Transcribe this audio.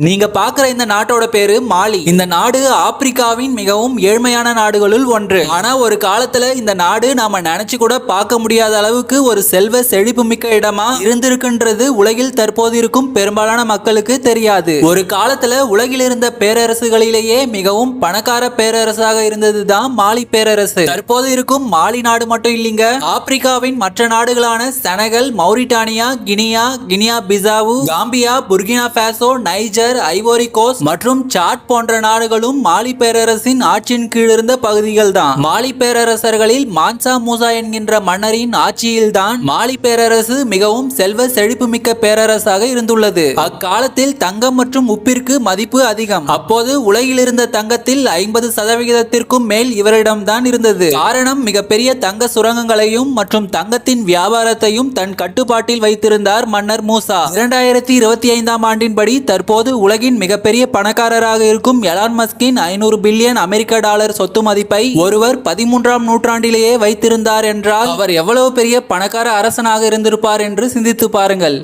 நீங்க பாக்குற இந்த நாட்டோட பேரு மாலி. இந்த நாடு ஆப்பிரிக்காவின் மிகவும் ஏழ்மையான நாடுகளுள் ஒன்று. ஆனா ஒரு காலத்துல இந்த நாடு நாம நினைச்சு கூட பார்க்க முடியாத அளவுக்கு ஒரு செல்வ செழிப்பு மிக்க இடமா இருந்திருக்குன்றது உலகில் தற்போது இருக்கும் பெரும்பாலான மக்களுக்கு தெரியாது. ஒரு காலத்துல உலகில் இருந்த பேரரசுகளிலேயே மிகவும் பணக்கார பேரரசாக இருந்ததுதான் மாலி பேரரசு. தற்போது இருக்கும் மாலி நாடு மட்டும் இல்லைங்க, ஆப்பிரிக்காவின் மற்ற நாடுகளான Senegal, Mauritania, Guinea Bissau, Gambia, Burkina Faso, Niger, Ivory Coast மற்றும் சாட் போன்ற நாடுகளும் மாலி பேரரசின் ஆட்சியின் கீழ் இருந்த பகுதிகள் தான். மாலி பேரரசர்களில் மான்சா மூசா என்கின்ற மன்னரின் ஆட்சியில் தான் மாலி பேரரசு மிகவும் செல்வ செழிப்பு மிக்க பேரரசாக இருந்துள்ளது. அக்காலத்தில் தங்கம் மற்றும் உப்பிற்கு மதிப்பு அதிகம். அப்போது உலகில் இருந்த தங்கத்தில் 50% மேல் இவரிடம்தான் இருந்தது. காரணம், மிகப்பெரிய தங்க சுரங்கங்களையும் மற்றும் தங்கத்தின் வியாபாரத்தையும் தன் கட்டுப்பாட்டில் வைத்திருந்தார் மன்னர் மூசா. 2025ஆம் ஆண்டின்படி தற்போது உலகின் மிகப்பெரிய பணக்காரராக இருக்கும் எலான் மஸ்கின் 500 பில்லியன் அமெரிக்க டாலர் சொத்து மதிப்பை ஒருவர் 13ஆம் நூற்றாண்டிலேயே வைத்திருந்தார் என்றால் அவர் எவ்வளவு பெரிய பணக்கார அரசனாக இருந்திருப்பார் என்று சிந்தித்து பாருங்கள்.